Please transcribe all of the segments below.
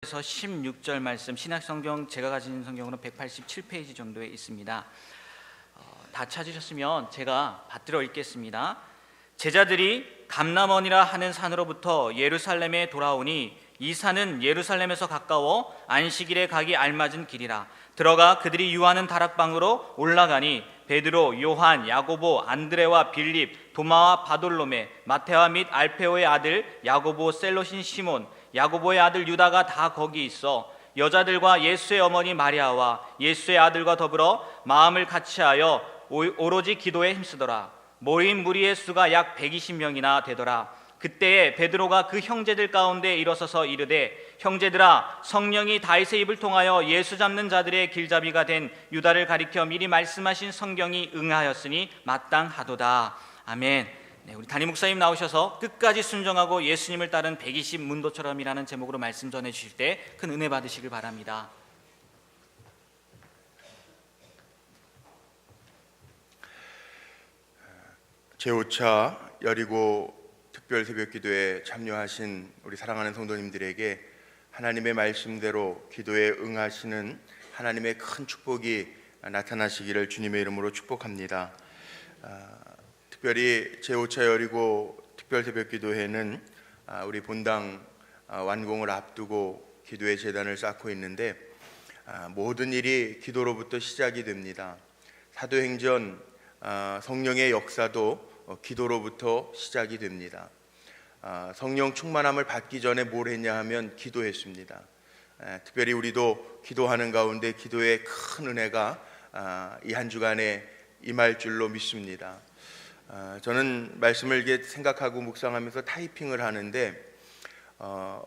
그래서 16절 말씀, 신약성경 제가 가진 성경으로는 187페이지 정도에 있습니다. 다 찾으셨으면 제가 받들어 읽겠습니다. 제자들이 감람원이라 하는 산으로부터 예루살렘에 돌아오니 이 산은 예루살렘에서 가까워 안식일에 가기 알맞은 길이라. 들어가 그들이 유하는 다락방으로 올라가니 베드로, 요한, 야고보, 안드레와 빌립, 도마와 바돌로메, 마테와 및 알페오의 아들 야고보, 셀롯인 시몬, 야고보의 아들 유다가 다 거기 있어 여자들과 예수의 어머니 마리아와 예수의 아들과 더불어 마음을 같이하여 오로지 기도에 힘쓰더라. 모인 무리의 수가 약 120명이나 되더라. 그때에 베드로가 그 형제들 가운데 일어서서 이르되, 형제들아, 성령이 다윗의 입을 통하여 예수 잡는 자들의 길잡이가 된 유다를 가리켜 미리 말씀하신 성경이 응하였으니 마땅하도다. 아멘. 네, 우리 담임 목사님 나오셔서 끝까지 순종하고 예수님을 따른 120 문도처럼이라는 제목으로 말씀 전해 주실 때 큰 은혜 받으시길 바랍니다. 제5차 여리고 특별 새벽기도에 참여하신 우리 사랑하는 성도님들에게 하나님의 말씀대로 기도에 응하시는 하나님의 큰 축복이 나타나시기를 주님의 이름으로 축복합니다. 특별히 제5차 여리고 특별 새벽기도회는 우리 본당 완공을 앞두고 기도의 제단을 쌓고 있는데 모든 일이 기도로부터 시작이 됩니다. 사도행전 성령의 역사도 기도로부터 시작이 됩니다. 성령 충만함을 받기 전에 뭘 했냐 하면 기도했습니다. 특별히 우리도 기도하는 가운데 기도의 큰 은혜가 이 한 주간에 임할 줄로 믿습니다. 저는 말씀을 이렇게 생각하고 묵상하면서 타이핑을 하는데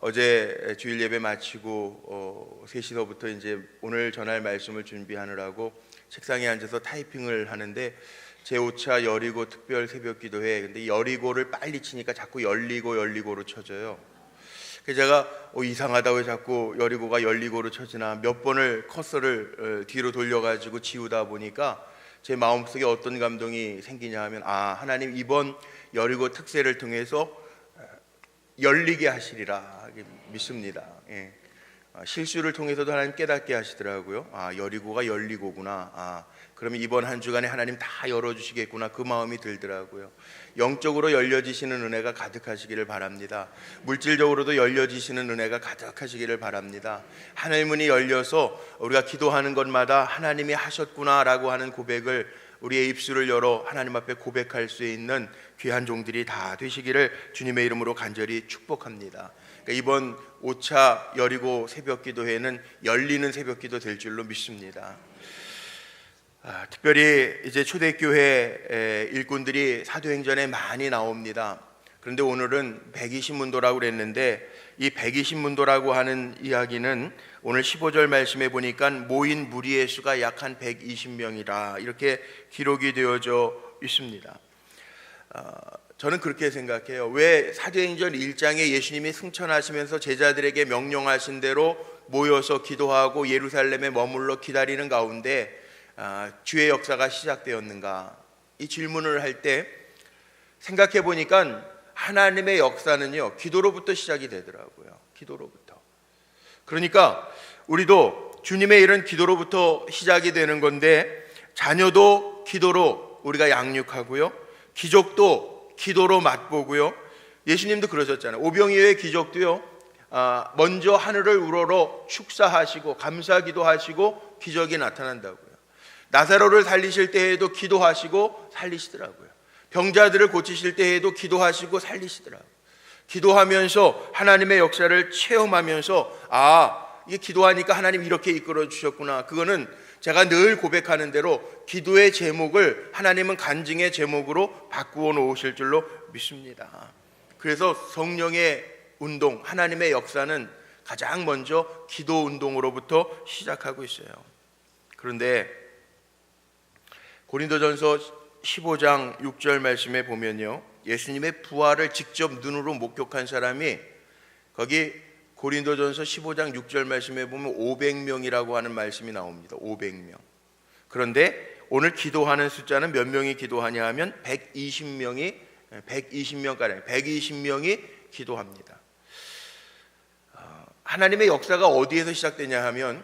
어제 주일 예배 마치고 3시서부터 이제 오늘 전할 말씀을 준비하느라고 책상에 앉아서 타이핑을 하는데 제5차 여리고 특별 새벽기도회, 근데 여리고를 빨리 치니까 자꾸 열리고로 쳐져요. 그래서 제가 이상하다, 왜 자꾸 여리고가 열리고로 쳐지나 몇 번을 커서를 뒤로 돌려가지고 지우다 보니까 제 마음속에 어떤 감동이 생기냐 하면 하나님 이번 여리고 특세를 통해서 열리게 하시리라 믿습니다. 실수를 통해서도 하나님 깨닫게 하시더라고요. 여리고가 열리고구나. 그러면 이번 한 주간에 하나님 다 열어주시겠구나, 그 마음이 들더라고요. 영적으로 열려지시는 은혜가 가득하시기를 바랍니다. 물질적으로도 열려지시는 은혜가 가득하시기를 바랍니다. 하늘 문이 열려서 우리가 기도하는 것마다 하나님이 하셨구나라고 하는 고백을 우리의 입술을 열어 하나님 앞에 고백할 수 있는 귀한 종들이 다 되시기를 주님의 이름으로 간절히 축복합니다. 그러니까 이번 5차 여리고 새벽기도회는 열리는 새벽기도 될 줄로 믿습니다. 특별히 이제 초대교회 일꾼들이 사도행전에 많이 나옵니다. 그런데 오늘은 120문도라고 그랬는데 이 120문도라고 하는 이야기는 오늘 15절 말씀에 보니까 모인 무리의 수가 약 한 120명이라 이렇게 기록이 되어져 있습니다. 저는 그렇게 생각해요. 왜 사도행전 1장에 예수님이 승천하시면서 제자들에게 명령하신 대로 모여서 기도하고 예루살렘에 머물러 기다리는 가운데 주의 역사가 시작되었는가? 이 질문을 할 때 생각해 보니까 하나님의 역사는요, 기도로부터 시작이 되더라고요. 기도로부터. 그러니까 우리도 주님의 일은 기도로부터 시작이 되는 건데, 자녀도 기도로 우리가 양육하고요, 기적도 기도로 맛보고요. 예수님도 그러셨잖아요. 오병이어의 기적도요, 먼저 하늘을 우러러 축사하시고 감사기도 하시고 기적이 나타난다고요. 나사로를 살리실 때에도 기도하시고 살리시더라고요. 병자들을 고치실 때에도 기도하시고 살리시더라고요. 기도하면서 하나님의 역사를 체험하면서 이게 기도하니까 하나님 이렇게 이끌어 주셨구나. 그거는 제가 늘 고백하는 대로 기도의 제목을 하나님은 간증의 제목으로 바꾸어 놓으실 줄로 믿습니다. 그래서 성령의 운동, 하나님의 역사는 가장 먼저 기도 운동으로부터 시작하고 있어요. 그런데 고린도전서 15장 6절 말씀에 보면요, 예수님의 부활을 직접 눈으로 목격한 사람이 거기 고린도전서 15장 6절 말씀에 보면 500명이라고 하는 말씀이 나옵니다. 500명. 그런데 오늘 기도하는 숫자는 몇 명이 기도하냐 하면 120명이 기도합니다. 하나님의 역사가 어디에서 시작되냐 하면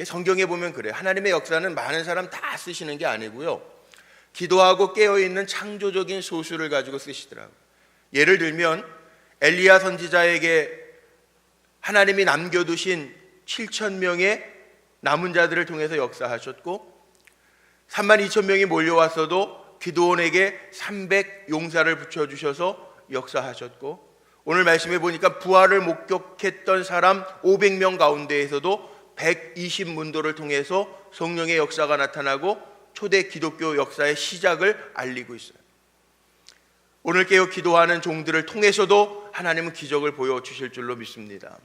성경에 보면 그래요. 하나님의 역사는 많은 사람 다 쓰시는 게 아니고요, 기도하고 깨어있는 창조적인 소수를 가지고 쓰시더라고요. 예를 들면 엘리야 선지자에게 하나님이 남겨두신 7,000명의 남은 자들을 통해서 역사하셨고, 32,000명이 몰려왔어도 기드온에게 300 용사를 붙여주셔서 역사하셨고, 오늘 말씀해 보니까 부활을 목격했던 사람 500명 가운데에서도 120문도를 통해서 성령의 역사가 나타나고 초대 기독교 역사의 시작을 알리고 있어요. 오늘 깨어 기도하는 종들을 통해서도 하나님은 기적을 보여주실 줄로 믿습니다.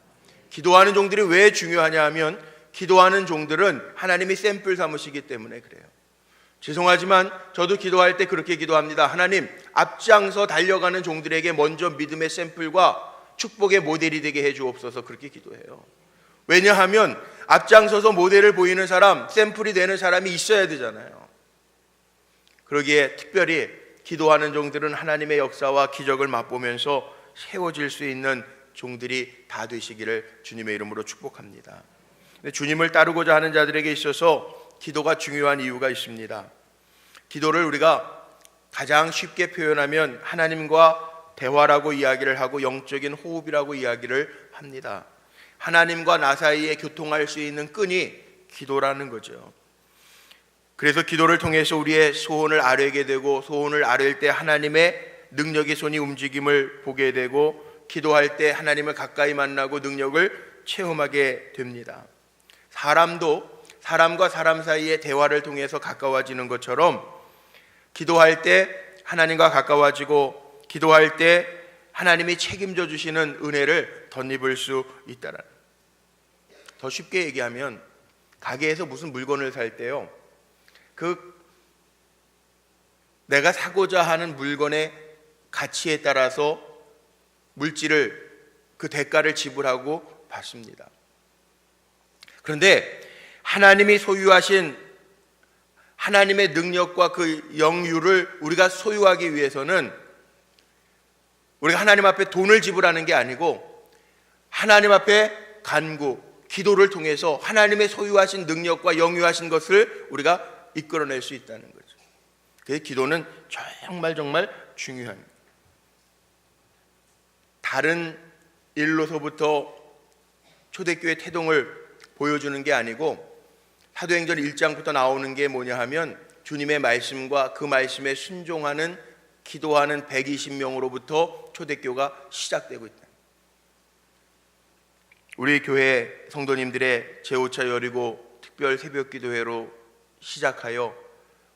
기도하는 종들이 왜 중요하냐 하면, 기도하는 종들은 하나님이 샘플 삼으시기 때문에 그래요. 죄송하지만 저도 기도할 때 그렇게 기도합니다. 하나님, 앞장서 달려가는 종들에게 먼저 믿음의 샘플과 축복의 모델이 되게 해주옵소서. 그렇게 기도해요. 왜냐하면 앞장서서 모델을 보이는 사람, 샘플이 되는 사람이 있어야 되잖아요. 그러기에 특별히 기도하는 종들은 하나님의 역사와 기적을 맛보면서 세워질 수 있는 종들이 다 되시기를 주님의 이름으로 축복합니다. 주님을 따르고자 하는 자들에게 있어서 기도가 중요한 이유가 있습니다. 기도를 우리가 가장 쉽게 표현하면 하나님과 대화라고 이야기를 하고 영적인 호흡이라고 이야기를 합니다. 하나님과 나 사이에 교통할 수 있는 끈이 기도라는 거죠. 그래서 기도를 통해서 우리의 소원을 아뢰게 되고, 소원을 아뢰일 때 하나님의 능력의 손이 움직임을 보게 되고, 기도할 때 하나님을 가까이 만나고 능력을 체험하게 됩니다. 사람도 사람과 사람 사이의 대화를 통해서 가까워지는 것처럼, 기도할 때 하나님과 가까워지고, 기도할 때 하나님이 책임져 주시는 은혜를 덧입을 수 있다라는. 더 쉽게 얘기하면, 가게에서 무슨 물건을 살 때요, 내가 사고자 하는 물건의 가치에 따라서 물질을, 그 대가를 지불하고 받습니다. 그런데 하나님이 소유하신 하나님의 능력과 그 영유를 우리가 소유하기 위해서는 우리가 하나님 앞에 돈을 지불하는 게 아니고, 하나님 앞에 간구, 기도를 통해서 하나님의 소유하신 능력과 영유하신 것을 우리가 이끌어낼 수 있다는 거죠. 그래서 기도는 정말 중요합니다. 다른 일로서부터 초대교회 태동을 보여주는 게 아니고, 사도행전 1장부터 나오는 게 뭐냐 하면, 주님의 말씀과 그 말씀에 순종하는, 기도하는 120명으로부터 초대교회가 시작되고 있다. 우리 교회 성도님들의 제5차 여리고 특별 새벽기도회로 시작하여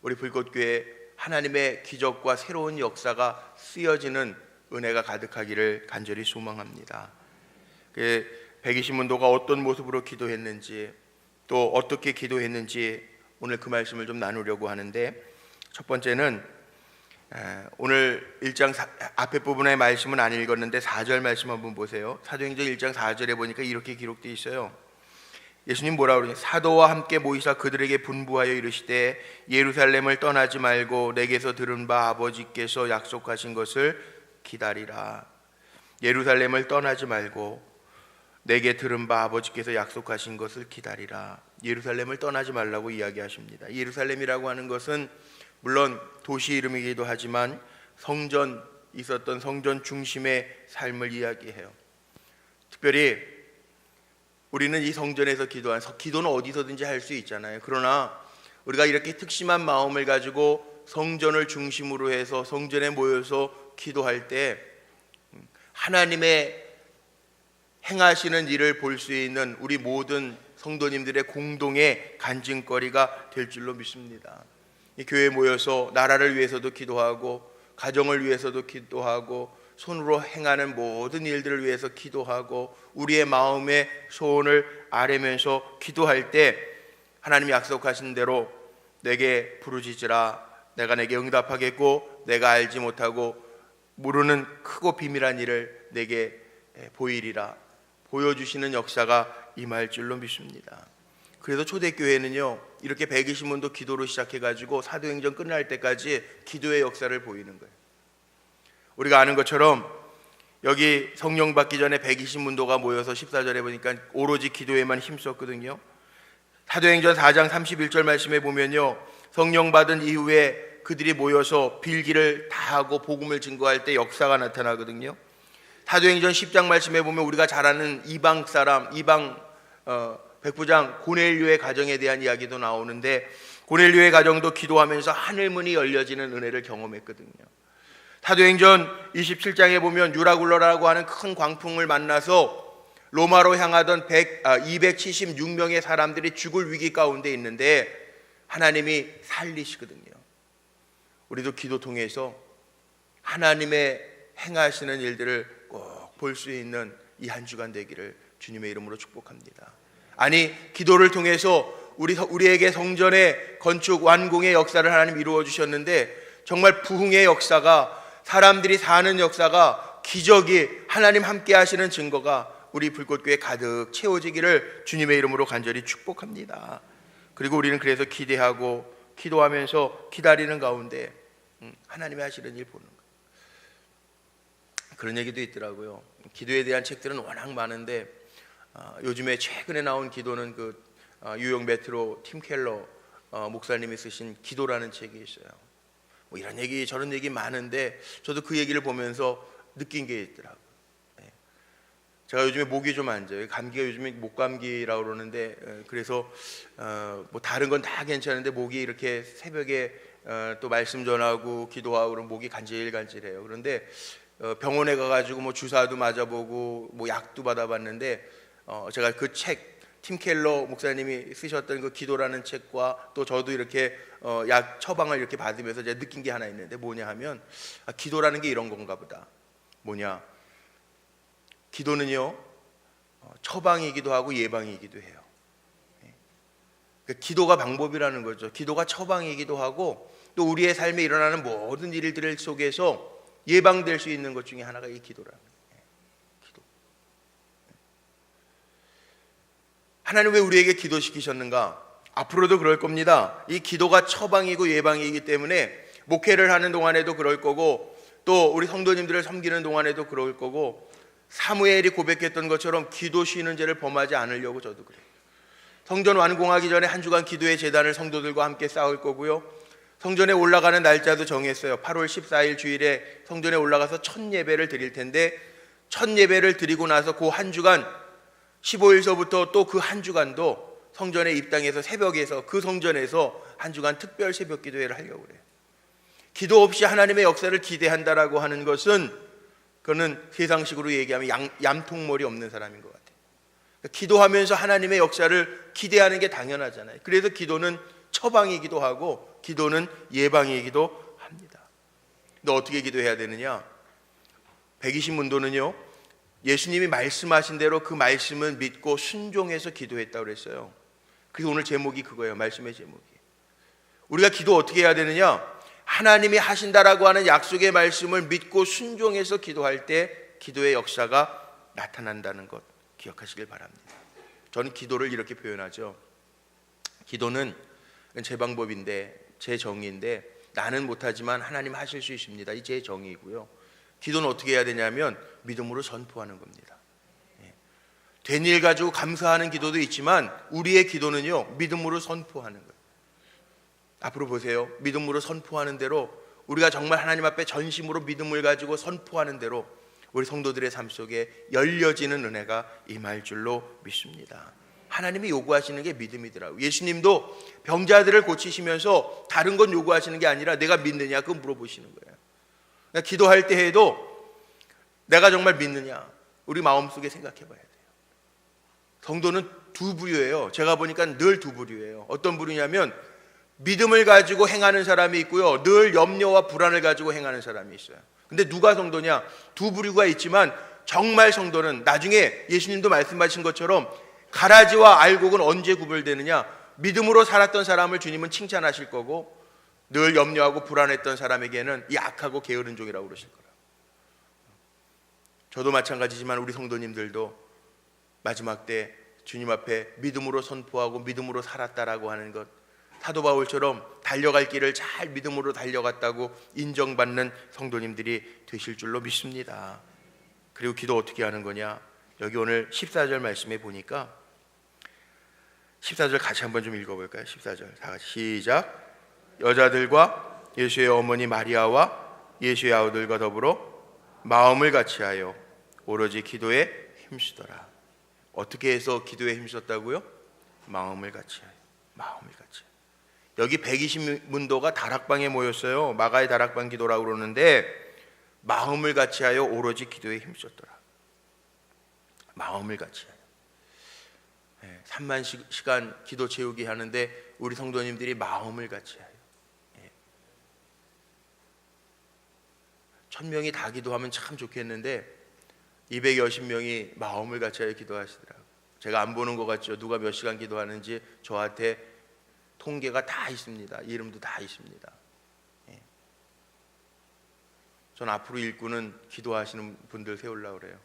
우리 불꽃교회 하나님의 기적과 새로운 역사가 쓰여지는 은혜가 가득하기를 간절히 소망합니다. 120문도가 어떤 모습으로 기도했는지, 또 어떻게 기도했는지 오늘 그 말씀을 좀 나누려고 하는데, 첫 번째는 오늘 1장 앞에 부분의 말씀은 안 읽었는데 4절 말씀 한번 보세요. 사도행전 1장 4절에 보니까 이렇게 기록되어 있어요. 예수님 뭐라 그러냐? 사도와 함께 모이사 그들에게 분부하여 이르시되, 예루살렘을 떠나지 말고 내게서 들은 바 아버지께서 약속하신 것을 기다리라. 예루살렘을 떠나지 말고 내게 들은 바 아버지께서 약속하신 것을 기다리라. 예루살렘을 떠나지 말라고 이야기하십니다. 예루살렘이라고 하는 것은 물론 도시 이름이기도 하지만 성전, 있었던 성전 중심의 삶을 이야기해요. 특별히 우리는 이 성전에서 기도는 어디서든지 할 수 있잖아요. 그러나 우리가 이렇게 특심한 마음을 가지고 성전을 중심으로 해서 성전에 모여서 기도할 때 하나님의 행하시는 일을 볼 수 있는 우리 모든 성도님들의 공동의 간증거리가 될 줄로 믿습니다. 이 교회에 모여서 나라를 위해서도 기도하고, 가정을 위해서도 기도하고, 손으로 행하는 모든 일들을 위해서 기도하고, 우리의 마음의 소원을 아뢰면서 기도할 때 하나님이 약속하신 대로 내게 부르짖으라, 내가 내게 응답하겠고, 내가 알지 못하고 모르는 크고 비밀한 일을 내게 보이리라, 보여주시는 역사가 임할 줄로 믿습니다. 그래서 초대교회는요, 이렇게 120문도 기도로 시작해가지고 사도행전 끝날 때까지 기도의 역사를 보이는 거예요. 우리가 아는 것처럼 여기 성령 받기 전에 120문도가 모여서 14절에 보니까 오로지 기도에만 힘썼거든요. 사도행전 4장 31절 말씀에 보면요, 성령 받은 이후에 그들이 모여서 빌기를 다하고 복음을 증거할 때 역사가 나타나거든요. 사도행전 10장 말씀에 보면 우리가 잘 아는 이방 사람, 백부장 고넬료의 가정에 대한 이야기도 나오는데, 고넬료의 가정도 기도하면서 하늘문이 열려지는 은혜를 경험했거든요. 사도행전 27장에 보면 유라굴러라고 하는 큰 광풍을 만나서 로마로 향하던 276명의 사람들이 죽을 위기 가운데 있는데 하나님이 살리시거든요. 우리도 기도 통해서 하나님의 행하시는 일들을 꼭 볼 수 있는 이 한 주간 되기를 주님의 이름으로 축복합니다. 아니, 기도를 통해서 우리에게 성전의 건축 완공의 역사를 하나님 이루어 주셨는데, 정말 부흥의 역사가, 사람들이 사는 역사가, 기적이, 하나님 함께 하시는 증거가 우리 불꽃교회 가득 채워지기를 주님의 이름으로 간절히 축복합니다. 그리고 우리는 그래서 기대하고 기도하면서 기다리는 가운데 하나님이 하시는 일 보는 거예요. 그런 얘기도 있더라고요. 기도에 대한 책들은 워낙 많은데 요즘에 최근에 나온 기도는 유용 메트로 팀 켈러 목사님이 쓰신 기도라는 책이 있어요. 뭐 이런 얘기 저런 얘기 많은데 저도 그 얘기를 보면서 느낀 게 있더라고요. 제가 요즘에 목이 좀 안 좋아요. 감기가 요즘에 목감기라고 그러는데, 그래서 뭐 다른 건 다 괜찮은데 목이 이렇게 새벽에 또 말씀 전하고 기도하고 그러면 목이 간질간질해요. 그런데 병원에 가가지고 뭐 주사도 맞아보고 뭐 약도 받아봤는데, 제가 그 책, 팀 켈러 목사님이 쓰셨던 그 기도라는 책과 또 저도 이렇게 약 처방을 이렇게 받으면서 제가 느낀 게 하나 있는데, 뭐냐 하면 기도라는 게 이런 건가 보다. 뭐냐, 기도는요 처방이기도 하고 예방이기도 해요. 그러니까 기도가 방법이라는 거죠. 기도가 처방이기도 하고 또 우리의 삶에 일어나는 모든 일들 속에서 예방될 수 있는 것 중에 하나가 이 기도라는 거예요. 기도. 하나님 왜 우리에게 기도시키셨는가? 앞으로도 그럴 겁니다. 이 기도가 처방이고 예방이기 때문에 목회를 하는 동안에도 그럴 거고, 또 우리 성도님들을 섬기는 동안에도 그럴 거고, 사무엘이 고백했던 것처럼 기도 쉬는 죄를 범하지 않으려고 저도 그래요. 성전 완공하기 전에 한 주간 기도의 제단을 성도들과 함께 쌓을 거고요. 성전에 올라가는 날짜도 정했어요. 8월 14일 주일에 성전에 올라가서 첫 예배를 드릴 텐데, 첫 예배를 드리고 나서 그 한 주간 15일서부터 또 그 한 주간도 성전에 입당해서 새벽에서 그 성전에서 한 주간 특별 새벽 기도회를 하려고 그래요. 기도 없이 하나님의 역사를 기대한다라고 하는 것은, 그거는 세상식으로 얘기하면 얌통머리 없는 사람인 것 같아요. 기도하면서 하나님의 역사를 기대하는 게 당연하잖아요. 그래서 기도는 처방이기도 하고 기도는 예방이기도 합니다. 근데 어떻게 기도해야 되느냐? 120문도는요 예수님이 말씀하신 대로 그 말씀을 믿고 순종해서 기도했다고 그랬어요. 그래서 오늘 제목이 그거예요. 말씀의 제목이. 우리가 기도 어떻게 해야 되느냐? 하나님이 하신다라고 하는 약속의 말씀을 믿고 순종해서 기도할 때 기도의 역사가 나타난다는 것 기억하시길 바랍니다. 저는 기도를 이렇게 표현하죠. 기도는 제 방법인데, 제 정의인데, 나는 못하지만 하나님 하실 수 있습니다. 이 제 정의이고요. 기도는 어떻게 해야 되냐면 믿음으로 선포하는 겁니다. 된 일 가지고 감사하는 기도도 있지만 우리의 기도는요 믿음으로 선포하는 거예요. 앞으로 보세요. 믿음으로 선포하는 대로, 우리가 정말 하나님 앞에 전심으로 믿음을 가지고 선포하는 대로 우리 성도들의 삶 속에 열려지는 은혜가 임할 줄로 믿습니다. 하나님이 요구하시는 게 믿음이더라고요. 예수님도 병자들을 고치시면서 다른 건 요구하시는 게 아니라 내가 믿느냐 그거 물어보시는 거예요. 그러니까 기도할 때 해도 내가 정말 믿느냐 우리 마음속에 생각해 봐야 돼요. 성도는 두 부류예요. 제가 보니까 늘 두 부류예요. 어떤 부류냐면 믿음을 가지고 행하는 사람이 있고요, 늘 염려와 불안을 가지고 행하는 사람이 있어요. 근데 누가 성도냐? 두 부류가 있지만 정말 성도는 나중에 예수님도 말씀하신 것처럼 가라지와 알곡은 언제 구별되느냐? 믿음으로 살았던 사람을 주님은 칭찬하실 거고, 늘 염려하고 불안했던 사람에게는 이 악하고 게으른 종이라고 그러실 거라고. 저도 마찬가지지만 우리 성도님들도 마지막 때 주님 앞에 믿음으로 선포하고 믿음으로 살았다라고 하는 것, 사도 바울처럼 달려갈 길을 잘 믿음으로 달려갔다고 인정받는 성도님들이 되실 줄로 믿습니다. 그리고 기도 어떻게 하는 거냐? 여기 오늘 14절 말씀에 보니까 14절 같이 한번 좀 읽어볼까요? 14절 다 같이 시작. 여자들과 예수의 어머니 마리아와 예수의 아우들과 더불어 마음을 같이하여 오로지 기도에 힘쓰더라. 어떻게 해서 기도에 힘썼다고요? 마음을 같이하여. 마음을 같이하여. 여기 120문도가 다락방에 모였어요. 마가의 다락방 기도라고 그러는데 마음을 같이하여 오로지 기도에 힘썼더라. 마음을 같이하여. 3만 시간 기도 채우기 하는데 우리 성도님들이 마음을 같이하여. 1000명이 다 기도하면 참 좋겠는데 200여십 명이 마음을 같이하여 기도하시더라고요. 제가 안 보는 것 같죠? 누가 몇 시간 기도하는지 저한테 통계가 다 있습니다. 이름도 다 있습니다. 전 앞으로 일꾼은 기도하시는 분들 세우려고 그래요.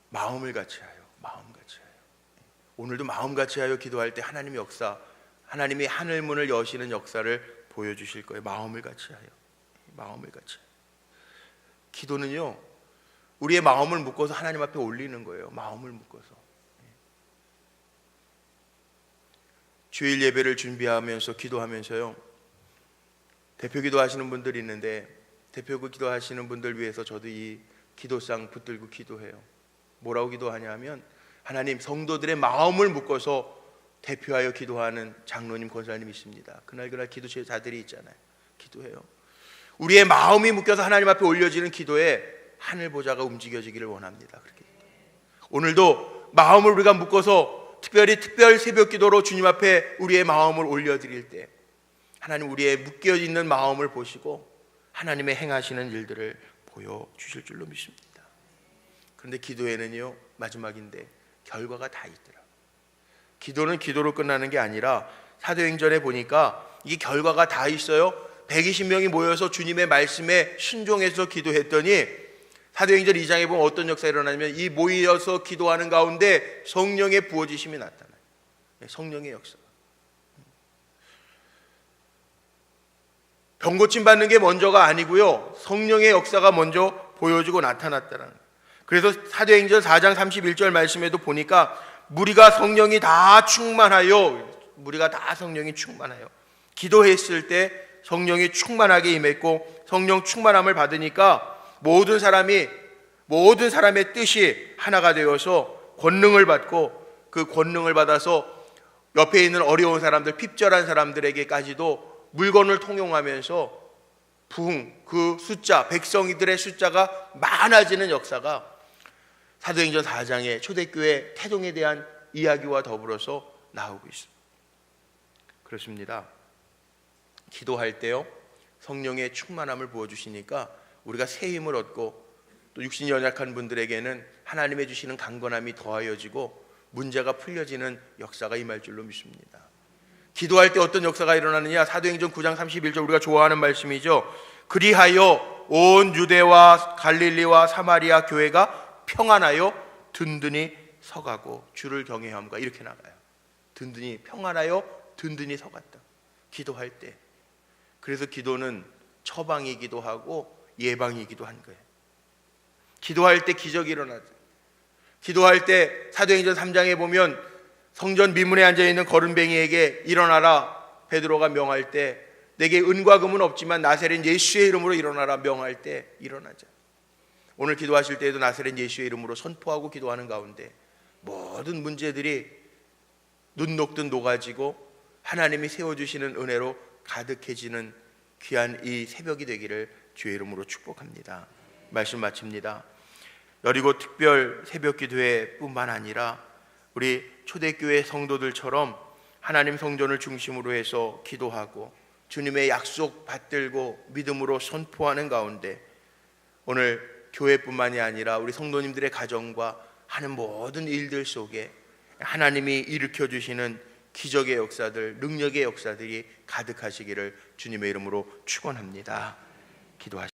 마음을 같이하여. 마음 같이하여. 오늘도 마음 같이하여 기도할 때 하나님의 역사, 하나님이 하늘 문을 여시는 역사를 보여주실 거예요. 마음을 같이하여. 마음을 같이하여. 기도는요, 우리의 마음을 묶어서 하나님 앞에 올리는 거예요. 마음을 묶어서. 주일 예배를 준비하면서 기도하면서요, 대표 기도하시는 분들이 있는데 대표 기도하시는 분들 위해서 저도 이 기도상 붙들고 기도해요. 뭐라고 기도하냐면, 하나님, 성도들의 마음을 묶어서 대표하여 기도하는 장로님, 권사님 있습니다. 그날 기도 제자들이 있잖아요. 기도해요. 우리의 마음이 묶여서 하나님 앞에 올려지는 기도에 하늘 보좌가 움직여지기를 원합니다. 그렇게. 오늘도 마음을 우리가 묶어서 특별 새벽 기도로 주님 앞에 우리의 마음을 올려드릴 때 하나님 우리의 묶여있는 마음을 보시고 하나님의 행하시는 일들을 보여주실 줄로 믿습니다. 그런데 기도에는요, 마지막인데 결과가 다 있더라고요. 기도는 기도로 끝나는 게 아니라 사도행전에 보니까 이 결과가 다 있어요. 120명이 모여서 주님의 말씀에 순종해서 기도했더니 사도행전 2장에 보면 어떤 역사가 일어나냐면 이 모여서 기도하는 가운데 성령의 부어지심이 나타나요. 성령의 역사. 병 고침 받는 게 먼저가 아니고요, 성령의 역사가 먼저 보여지고 나타났다는 거예요. 그래서 사도행전 4장 31절 말씀에도 보니까 무리가 성령이 다 충만하여, 무리가 다 성령이 충만하여 기도했을 때 성령이 충만하게 임했고, 성령 충만함을 받으니까 모든 사람의 뜻이 하나가 되어서 권능을 받고, 그 권능을 받아서 옆에 있는 어려운 사람들, 핍절한 사람들에게까지도 물건을 통용하면서 그 숫자, 백성이들의 숫자가 많아지는 역사가 사도행전 4장의 초대교회 태동에 대한 이야기와 더불어서 나오고 있습니다. 그렇습니다. 기도할 때요, 성령의 충만함을 부어주시니까 우리가 새 힘을 얻고, 또 육신이 연약한 분들에게는 하나님의 주시는 강건함이 더하여지고 문제가 풀려지는 역사가 임할 줄로 믿습니다. 기도할 때 어떤 역사가 일어나느냐? 사도행전 9장 31절, 우리가 좋아하는 말씀이죠. 그리하여 온 유대와 갈릴리와 사마리아 교회가 평안하여 든든히 서가고 주를 경외함과, 이렇게 나가요. 든든히, 평안하여 든든히 서갔다. 기도할 때. 그래서 기도는 처방이기도 하고 예방이기도 한 거예요. 기도할 때 기적이 일어나죠. 기도할 때 사도행전 3장에 보면 성전 미문에 앉아있는 거른뱅이에게 일어나라 베드로가 명할 때, 내게 은과 금은 없지만 나사렛 예수의 이름으로 일어나라 명할 때 일어나자. 오늘 기도하실 때에도 나사렛 예수의 이름으로 선포하고 기도하는 가운데 모든 문제들이 눈 녹듯 녹아지고 하나님이 세워주시는 은혜로 가득해지는 귀한 이 새벽이 되기를 주의 이름으로 축복합니다. 말씀 마칩니다. 여리고 특별 새벽 기도회 뿐만 아니라 우리 초대교회 성도들처럼 하나님 성전을 중심으로 해서 기도하고 주님의 약속 받들고 믿음으로 선포하는 가운데 오늘 교회뿐만이 아니라 우리 성도님들의 가정과 하는 모든 일들 속에 하나님이 일으켜 주시는 기적의 역사들, 능력의 역사들이 가득하시기를 주님의 이름으로 축원합니다. 기도하십시오.